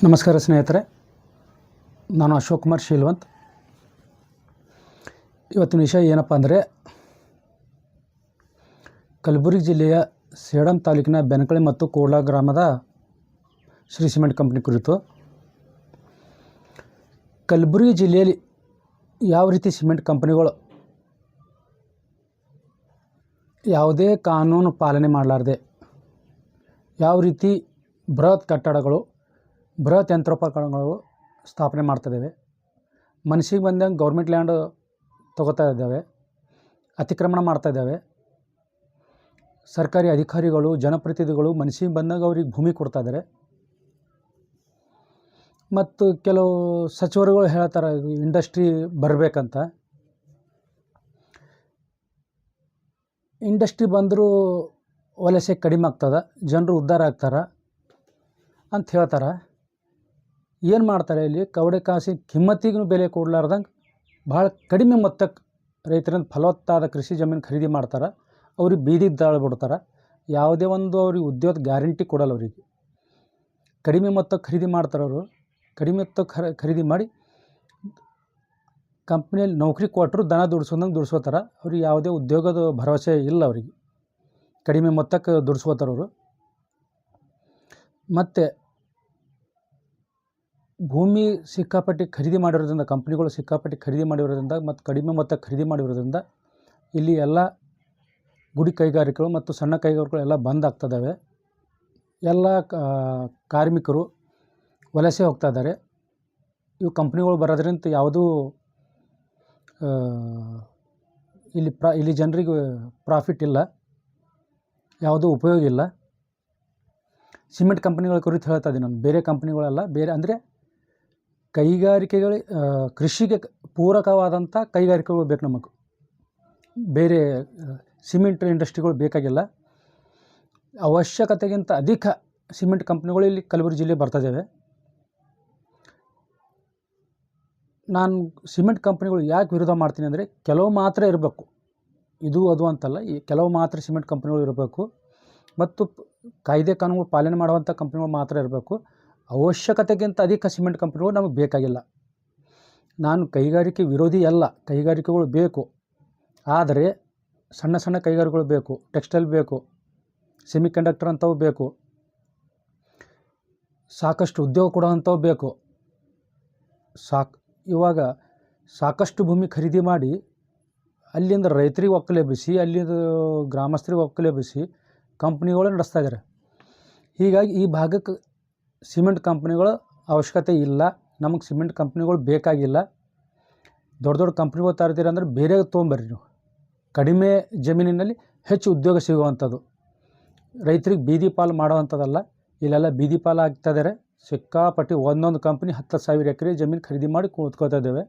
ನಮಸ್ಕಾರ ಸ್ನೇಹಿತರೆ, ನಾನು ಅಶೋಕ್ ಕುಮಾರ್ ಶೀಲ್ವಂತ್. ಇವತ್ತಿನ ವಿಷಯ ಏನಪ್ಪ ಅಂದರೆ, ಕಲಬುರಗಿ ಜಿಲ್ಲೆಯ ಸೇಡಂ ತಾಲೂಕಿನ ಬೆನಕಳಿ ಮತ್ತು ಕೋಡ್ಲ ಗ್ರಾಮದ ಶ್ರೀ ಸಿಮೆಂಟ್ ಕಂಪನಿ ಕುರಿತು. ಕಲಬುರಗಿ ಜಿಲ್ಲೆಯಲ್ಲಿ ಯಾವ ರೀತಿ ಸಿಮೆಂಟ್ ಕಂಪನಿಗಳು ಯಾವುದೇ ಕಾನೂನು ಪಾಲನೆ ಮಾಡಲಾರದೆ ಯಾವ ರೀತಿ ಬೃಹತ್ ಕಟ್ಟಡಗಳು, ಬೃಹತ್ ಯಂತ್ರೋಪಕರಣಗಳು ಸ್ಥಾಪನೆ ಮಾಡ್ತಿದ್ದಾವೆ, ಮನಸ್ಸಿಗೆ ಬಂದಂಗೆ ಗೌರ್ಮೆಂಟ್ ಲ್ಯಾಂಡ್ ತೊಗೋತಾ ಇದ್ದಾವೆ, ಅತಿಕ್ರಮಣ ಮಾಡ್ತಾ ಇದ್ದಾವೆ. ಸರ್ಕಾರಿ ಅಧಿಕಾರಿಗಳು, ಜನಪ್ರತಿನಿಧಿಗಳು ಮನಸ್ಸಿಗೆ ಬಂದಾಗ ಅವ್ರಿಗೆ ಭೂಮಿ ಕೊಡ್ತಾ ಇದ್ದಾರೆ. ಮತ್ತು ಕೆಲವು ಸಚಿವರುಗಳು ಹೇಳ್ತಾರೆ ಇದು ಇಂಡಸ್ಟ್ರಿ ಬರಬೇಕಂತ. ಇಂಡಸ್ಟ್ರಿ ಬಂದರೂ ವಲಸೆ ಕಡಿಮೆ ಆಗ್ತದೆ, ಜನರು ಉದ್ಧಾರ ಆಗ್ತಾರೆ ಅಂತ ಹೇಳ್ತಾರೆ. ಏನು ಮಾಡ್ತಾರೆ, ಇಲ್ಲಿ ಕವಡೆ ಕಾಸಿನ ಕಿಮ್ಮತ್ತಿಗೂ ಬೆಲೆ ಕೊಡಲಾರ್ದಂಗೆ ಭಾಳ ಕಡಿಮೆ ಮೊತ್ತಕ್ಕೆ ರೈತರಿಂದ ಫಲವತ್ತಾದ ಕೃಷಿ ಜಮೀನು ಖರೀದಿ ಮಾಡ್ತಾರೆ. ಅವ್ರಿಗೆ ಬೀದಿಗೆ ತಳ್ಳಿಬಿಡ್ತಾರೆ. ಯಾವುದೇ ಒಂದು ಅವ್ರಿಗೆ ಉದ್ಯೋಗ ಗ್ಯಾರಂಟಿ ಕೊಡಲ್ಲ. ಅವರಿಗೆ ಕಡಿಮೆ ಮೊತ್ತಕ್ಕೆ ಖರೀದಿ ಮಾಡ್ತಾರೆ. ಅವರು ಕಡಿಮೆ ಮೊತ್ತಕ್ಕೆ ಖರೀದಿ ಮಾಡಿ ಕಂಪ್ನಿಯಲ್ಲಿ ನೌಕರಿ ಕೊಟ್ಟರು ದನ ದುಡಿಸೋದಂಗೆ ದುಡಿಸ್ಕೋತಾರೆ. ಅವ್ರಿಗೆ ಯಾವುದೇ ಉದ್ಯೋಗದ ಭರವಸೆ ಇಲ್ಲ. ಅವರಿಗೆ ಕಡಿಮೆ ಮೊತ್ತಕ್ಕೆ ದುಡಿಸ್ಕೋತಾರೆ ಅವರು. ಮತ್ತು ಭೂಮಿ ಸಿಕ್ಕಾಪಟ್ಟಿ ಖರೀದಿ ಮಾಡಿರೋದ್ರಿಂದ, ಕಂಪ್ನಿಗಳು ಸಿಕ್ಕಾಪಟ್ಟಿ ಖರೀದಿ ಮಾಡಿರೋದ್ರಿಂದ ಮತ್ತು ಕಡಿಮೆ ಮೊತ್ತಕ್ಕೆ ಖರೀದಿ ಮಾಡಿರೋದ್ರಿಂದ ಇಲ್ಲಿ ಎಲ್ಲ ಗುಡಿ ಕೈಗಾರಿಕೆಗಳು ಮತ್ತು ಸಣ್ಣ ಕೈಗಾರಿಕೆಗಳು ಎಲ್ಲ ಬಂದ್ ಆಗ್ತದವೆ. ಎಲ್ಲ ಕಾರ್ಮಿಕರು ವಲಸೆ ಹೋಗ್ತಾ ಇದ್ದಾರೆ. ಇವು ಕಂಪ್ನಿಗಳು ಬರೋದ್ರಿಂದ ಯಾವುದೂ ಇಲ್ಲಿ ಜನರಿಗೆ ಪ್ರಾಫಿಟ್ ಇಲ್ಲ, ಯಾವುದೂ ಉಪಯೋಗ ಇಲ್ಲ. ಸಿಮೆಂಟ್ ಕಂಪ್ನಿಗಳ ಕುರಿತು ಹೇಳ್ತಾ ಇದ್ದೀನಿ ನಾನು. ಬೇರೆ ಕಂಪ್ನಿಗಳೆಲ್ಲ ಬೇರೆ ಅಂದರೆ ಕೈಗಾರಿಕೆಗಳು, ಕೃಷಿಗೆ ಪೂರಕವಾದಂಥ ಕೈಗಾರಿಕೆಗಳು ಬೇಕು ನಮಗೆ. ಬೇರೆ ಸಿಮೆಂಟ್ ಇಂಡಸ್ಟ್ರಿಗಳು ಬೇಕಾಗಿಲ್ಲ. ಅವಶ್ಯಕತೆಗಿಂತ ಅಧಿಕ ಸಿಮೆಂಟ್ ಕಂಪ್ನಿಗಳು ಇಲ್ಲಿ ಕಲಬುರಗಿ ಜಿಲ್ಲೆ ಬರ್ತಾಯಿದ್ದಾವೆ. ನಾನು ಸಿಮೆಂಟ್ ಕಂಪ್ನಿಗಳು ಯಾಕೆ ವಿರೋಧ ಮಾಡ್ತೀನಿ ಅಂದರೆ, ಕೆಲವು ಮಾತ್ರ ಇರಬೇಕು, ಇದು ಅದು ಅಂತಲ್ಲ. ಈ ಕೆಲವು ಮಾತ್ರ ಸಿಮೆಂಟ್ ಕಂಪ್ನಿಗಳು ಇರಬೇಕು ಮತ್ತು ಕಾಯ್ದೆ ಕಾನೂನು ಪಾಲನೆ ಮಾಡುವಂಥ ಕಂಪ್ನಿಗಳು ಮಾತ್ರ ಇರಬೇಕು. ಅವಶ್ಯಕತೆಗಿಂತ ಅಧಿಕ ಸಿಮೆಂಟ್ ಕಂಪ್ನಿಗಳು ನಮಗೆ ಬೇಕಾಗಿಲ್ಲ. ನಾನು ಕೈಗಾರಿಕೆ ವಿರೋಧಿ ಅಲ್ಲ, ಕೈಗಾರಿಕೆಗಳು ಬೇಕು. ಆದರೆ ಸಣ್ಣ ಸಣ್ಣ ಕೈಗಾರಿಕೆಗಳು ಬೇಕು, ಟೆಕ್ಸ್ಟೈಲ್ ಬೇಕು, ಸೆಮಿಕಂಡಕ್ಟರ್ ಅಂಥವು ಬೇಕು, ಸಾಕಷ್ಟು ಉದ್ಯೋಗ ಕೊಡುವಂಥವು ಬೇಕು. ಇವಾಗ ಸಾಕಷ್ಟು ಭೂಮಿ ಖರೀದಿ ಮಾಡಿ ಅಲ್ಲಿಂದ ರೈತರಿಗೆ ಒಕ್ಕಲೆಬ್ಬಿಸಿ, ಅಲ್ಲಿಂದ ಗ್ರಾಮಸ್ಥರಿಗೆ ಒಕ್ಕಲೆಬ್ಬಿಸಿ ಕಂಪ್ನಿಗಳು ನಡೆಸ್ತಾ ಇದ್ದಾರೆ. ಹೀಗಾಗಿ ಈ ಭಾಗಕ್ಕೆ ಸಿಮೆಂಟ್ ಕಂಪ್ನಿಗಳ ಅವಶ್ಯಕತೆ ಇಲ್ಲ. ನಮಗೆ ಸಿಮೆಂಟ್ ಕಂಪ್ನಿಗಳು ಬೇಕಾಗಿಲ್ಲ. ದೊಡ್ಡ ದೊಡ್ಡ ಕಂಪ್ನಿಗಳು ತರ್ತೀರ ಅಂದರೆ ಬೇರೆ ತೊಗೊಂಬರ್ರಿ ನೀವು. ಕಡಿಮೆ ಜಮೀನಿನಲ್ಲಿ ಹೆಚ್ಚು ಉದ್ಯೋಗ ಸಿಗುವಂಥದ್ದು, ರೈತರಿಗೆ ಬೀದಿ ಪಾಲು ಮಾಡುವಂಥದ್ದಲ್ಲ. ಇಲ್ಲೆಲ್ಲ ಬೀದಿ ಪಾಲು ಆಗ್ತಾಯಿದ್ದಾರೆ. ಸಿಕ್ಕಾಪಟ್ಟಿ ಒಂದೊಂದು ಕಂಪ್ನಿ 10,000 ಎಕರೆ ಜಮೀನು ಖರೀದಿ ಮಾಡಿ ಕೂತ್ಕೋತಾ ಇದ್ದೇವೆ.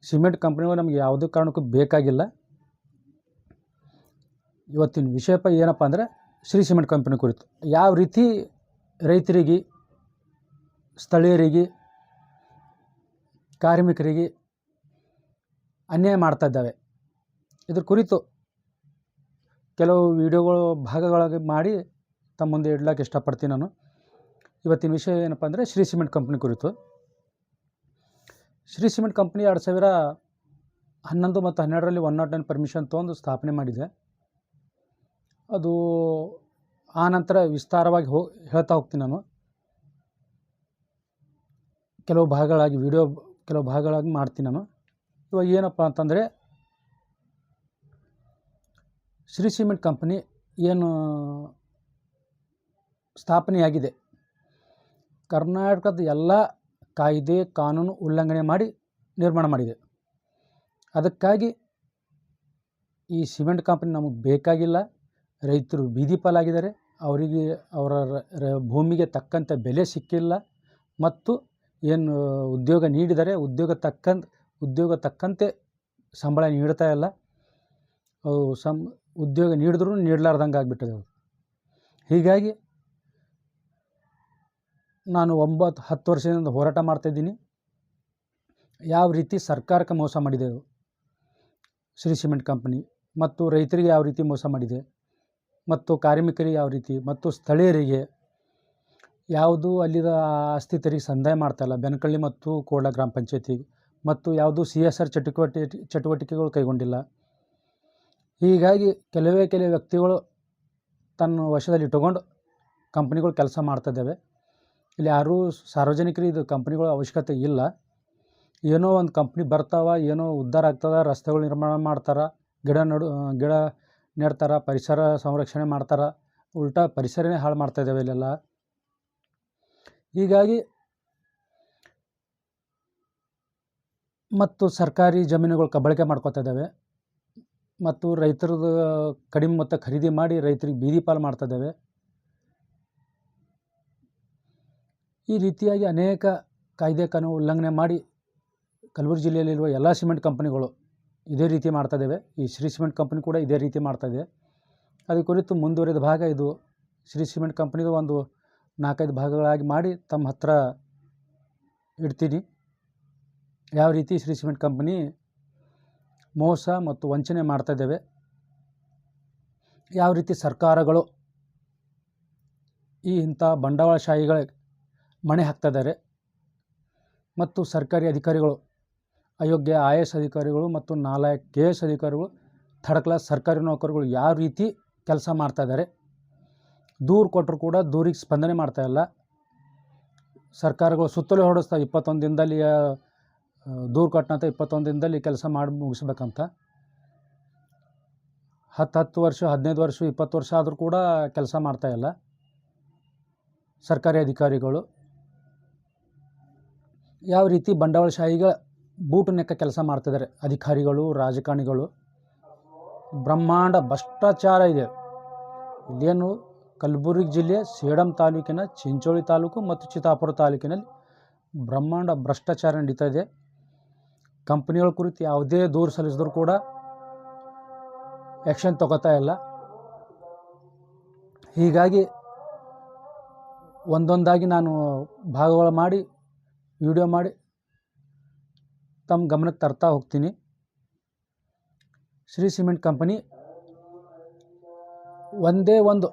ಸಿಮೆಂಟ್ ಕಂಪ್ನಿಗಳು ನಮಗೆ ಯಾವುದೇ ಕಾರಣಕ್ಕೂ ಬೇಕಾಗಿಲ್ಲ. ಇವತ್ತಿನ ವಿಷಯ ಏನಪ್ಪ ಅಂದರೆ, ಶ್ರೀ ಸಿಮೆಂಟ್ ಕಂಪನಿ ಕುರಿತು ಯಾವ ರೀತಿ ರೈತರಿಗೆ, ಸ್ಥಳೀಯರಿಗೆ, ಕಾರ್ಮಿಕರಿಗೆ ಅನ್ಯಾಯ ಮಾಡ್ತಾ ಇದ್ದಾವೆ. ಇದ್ರ ಕುರಿತು ಕೆಲವು ವಿಡಿಯೋಗಳು ಭಾಗಗಳಾಗಿ ಮಾಡಿ ತಮ್ಮ ಮುಂದೆ ಇಡ್ಲಿಕ್ಕೆ ಇಷ್ಟಪಡ್ತೀನಿ ನಾನು. ಇವತ್ತಿನ ವಿಷಯ ಏನಪ್ಪ ಅಂದರೆ, ಶ್ರೀ ಸಿಮೆಂಟ್ ಕಂಪ್ನಿ ಕುರಿತು. ಶ್ರೀ ಸಿಮೆಂಟ್ ಕಂಪ್ನಿ 2011 ಮತ್ತು 2012ರಲ್ಲಿ 109 ಪರ್ಮಿಷನ್ ತೊಗೊಂಡು ಸ್ಥಾಪನೆ ಮಾಡಿದೆ. ಅದು ಆ ನಂತರ ವಿಸ್ತಾರವಾಗಿ ಹೇಳ್ತಾ ಹೋಗ್ತೀನಿ ನಾನು. ಕೆಲವು ಭಾಗಗಳಾಗಿ ಕೆಲವು ಭಾಗಗಳಾಗಿ ಮಾಡ್ತೀನಿ ನಾನು. ಇವಾಗ ಏನಪ್ಪ ಅಂತಂದರೆ, ಶ್ರೀ ಸಿಮೆಂಟ್ ಕಂಪನಿ ಏನು ಸ್ಥಾಪನೆಯಾಗಿದೆ, ಕರ್ನಾಟಕದ ಎಲ್ಲ ಕಾಯ್ದೆ ಕಾನೂನು ಉಲ್ಲಂಘನೆ ಮಾಡಿ ನಿರ್ಮಾಣ ಮಾಡಿದೆ. ಅದಕ್ಕಾಗಿ ಈ ಸಿಮೆಂಟ್ ಕಂಪನಿ ನಮಗೆ ಬೇಕಾಗಿಲ್ಲ. ರೈತರು ಬೀದಿ ಪಾಲಾಗಿದ್ದಾರೆ. ಅವರಿಗೆ ಅವರ ಭೂಮಿಗೆ ತಕ್ಕಂಥ ಬೆಲೆ ಸಿಕ್ಕಿಲ್ಲ. ಮತ್ತು ಏನು ಉದ್ಯೋಗ ನೀಡಿದರೆ ಉದ್ಯೋಗ ತಕ್ಕಂತೆ ಸಂಬಳ ನೀಡ್ತಾ ಇಲ್ಲ. ಅವು ಉದ್ಯೋಗ ನೀಡಿದ್ರೂ ನೀಡಲಾರ್ದಂಗೆ ಆಗಿಬಿಟ್ಟಿದೆ. ಹೀಗಾಗಿ ನಾನು 9-10 ವರ್ಷದಿಂದ ಹೋರಾಟ ಮಾಡ್ತಾಯಿದ್ದೀನಿ. ಯಾವ ರೀತಿ ಸರ್ಕಾರಕ್ಕೆ ಮೋಸ ಮಾಡಿದೆ ಶ್ರೀ ಸಿಮೆಂಟ್ ಕಂಪನಿ, ಮತ್ತು ರೈತರಿಗೆ ಯಾವ ರೀತಿ ಮೋಸ ಮಾಡಿದೆ, ಮತ್ತು ಕಾರ್ಮಿಕರಿಗೆ ಯಾವ ರೀತಿ, ಮತ್ತು ಸ್ಥಳೀಯರಿಗೆ ಯಾವುದು ಅಲ್ಲಿದ ಆಸ್ತಿ ತೆರಿಗೆ ಸಂದಾಯ ಮಾಡ್ತಾಯಿಲ್ಲ ಬೆನಕಳ್ಳಿ ಮತ್ತು ಕೋಡ್ಲ ಗ್ರಾಮ ಪಂಚಾಯತಿಗೆ, ಮತ್ತು ಯಾವುದು CSR ಚಟುವಟಿಕೆಗಳು ಕೈಗೊಂಡಿಲ್ಲ. ಹೀಗಾಗಿ ಕೆಲವೇ ವ್ಯಕ್ತಿಗಳು ತನ್ನ ವಶದಲ್ಲಿ ಇಟ್ಟುಕೊಂಡು ಕಂಪ್ನಿಗಳು ಕೆಲಸ ಮಾಡ್ತಾಯಿದ್ದಾವೆ. ಇಲ್ಲಿ ಯಾರೂ ಸಾರ್ವಜನಿಕರು ಇದು ಕಂಪ್ನಿಗಳ ಅವಶ್ಯಕತೆ ಇಲ್ಲ. ಏನೋ ಒಂದು ಕಂಪ್ನಿ ಬರ್ತಾವ, ಏನೋ ಉದ್ಧಾರ ಆಗ್ತದೆ, ರಸ್ತೆಗಳು ನಿರ್ಮಾಣ ಮಾಡ್ತಾರೆ, ಗಿಡ ನೆಡ್ತಾರೆ, ಪರಿಸರ ಸಂರಕ್ಷಣೆ ಮಾಡ್ತಾರೆ, ಉಲ್ಟಾ ಪರಿಸರನೇ ಹಾಳು ಮಾಡ್ತಾಯಿದ್ದಾವೆ ಇಲ್ಲೆಲ್ಲ. ಹೀಗಾಗಿ ಮತ್ತು ಸರ್ಕಾರಿ ಜಮೀನುಗಳು ಕಬಳಿಕೆ ಮಾಡ್ಕೋತಾ ಇದ್ದಾವೆ, ಮತ್ತು ರೈತರದ್ದು ಕಡಿಮೆ ಮೊತ್ತ ಖರೀದಿ ಮಾಡಿ ರೈತರಿಗೆ ಬೀದಿ ಪಾಲು ಮಾಡ್ತಾಯಿದ್ದಾವೆ. ಈ ರೀತಿಯಾಗಿ ಅನೇಕ ಕಾಯ್ದೆ ಕಾನೂನು ಉಲ್ಲಂಘನೆ ಮಾಡಿ ಕಲಬುರಗಿ ಜಿಲ್ಲೆಯಲ್ಲಿರುವ ಎಲ್ಲ ಸಿಮೆಂಟ್ ಕಂಪನಿಗಳು ಇದೇ ರೀತಿ ಮಾಡ್ತಾಯಿದ್ದಾವೆ. ಈ ಶ್ರೀ ಸಿಮೆಂಟ್ ಕಂಪನಿ ಕೂಡ ಇದೇ ರೀತಿ ಮಾಡ್ತಾಯಿದೆ. ಅದ್ರ ಕುರಿತು ಮುಂದುವರಿದ ಭಾಗ ಇದು. ಶ್ರೀ ಸಿಮೆಂಟ್ ಕಂಪನಿದು ಒಂದು 4-5 ಭಾಗಗಳಾಗಿ ಮಾಡಿ ತಮ್ಮ ಹತ್ರ ಇಡ್ತೀನಿ. ಯಾವ ರೀತಿ ಶ್ರೀ ಸಿಮೆಂಟ್ ಕಂಪನಿ ಮೋಸ ಮತ್ತು ವಂಚನೆ ಮಾಡ್ತಾಯಿದ್ದಾವೆ, ಯಾವ ರೀತಿ ಸರ್ಕಾರಗಳು ಇಂಥ ಬಂಡವಾಳಶಾಹಿಗಳ ಮಣೆ ಹಾಕ್ತಾಯಿದ್ದಾರೆ, ಮತ್ತು ಸರ್ಕಾರಿ ಅಧಿಕಾರಿಗಳು ಅಯೋಗ್ಯ IAS ಅಧಿಕಾರಿಗಳು ಮತ್ತು ನಾಲಾಯಕ್ KS ಅಧಿಕಾರಿಗಳು, ಥರ್ಡ್ ಕ್ಲಾಸ್ ಸರ್ಕಾರಿ ನೌಕರಗಳು ಯಾವ ರೀತಿ ಕೆಲಸ ಮಾಡ್ತಾಯಿದ್ದಾರೆ. ದೂರು ಕೊಟ್ಟರು ಕೂಡ ದೂರಿಗೆ ಸ್ಪಂದನೆ ಮಾಡ್ತಾಯಿಲ್ಲ. ಸರ್ಕಾರಗಳು ಸುತ್ತಲೂ ಹೊರಡಿಸ್ತಾ 21 ದಿನದಲ್ಲಿ ದೂರು ಕೊಟ್ಟಂತ 21 ದಿನದಲ್ಲಿ ಕೆಲಸ ಮಾಡಿ ಮುಗಿಸ್ಬೇಕಂತ. 10 ವರ್ಷ, 15 ವರ್ಷ, 20 ವರ್ಷ ಆದರೂ ಕೂಡ ಕೆಲಸ ಮಾಡ್ತಾಯಿಲ್ಲ ಸರ್ಕಾರಿ ಅಧಿಕಾರಿಗಳು. ಯಾವ ರೀತಿ ಬಂಡವಾಳಶಾಹಿಗಳ ಬೂಟು ನೆಕ್ಕ ಕೆಲಸ ಮಾಡ್ತಿದ್ದಾರೆ ಅಧಿಕಾರಿಗಳು, ರಾಜಕಾರಣಿಗಳು. ಬ್ರಹ್ಮಾಂಡ ಭ್ರಷ್ಟಾಚಾರ ಇದೆ ಇಲ್ಲೇನು. ಕಲಬುರಗಿ ಜಿಲ್ಲೆ ಸೇಡಂ ತಾಲೂಕಿನ ಚಿಂಚೋಳಿ ತಾಲೂಕು ಮತ್ತು ಚಿತ್ತಾಪುರ ತಾಲೂಕಿನಲ್ಲಿ ಬ್ರಹ್ಮಾಂಡ ಭ್ರಷ್ಟಾಚಾರ ನಡೀತಾ ಇದೆ. ಕಂಪ್ನಿಗಳ ಕುರಿತು ಯಾವುದೇ ದೂರು ಸಲ್ಲಿಸಿದ್ರು ಕೂಡ ಆ್ಯಕ್ಷನ್ ತಗೋತಾ ಇಲ್ಲ. ಹೀಗಾಗಿ ಒಂದೊಂದಾಗಿ ನಾನು ಭಾಗಗಳು ಮಾಡಿ ವಿಡಿಯೋ ಮಾಡಿ ತಮ್ಮ ಗಮನಕ್ಕೆ ತರ್ತಾ ಹೋಗ್ತೀನಿ. ಶ್ರೀ ಸಿಮೆಂಟ್ ಕಂಪನಿ ಒಂದೇ ಒಂದು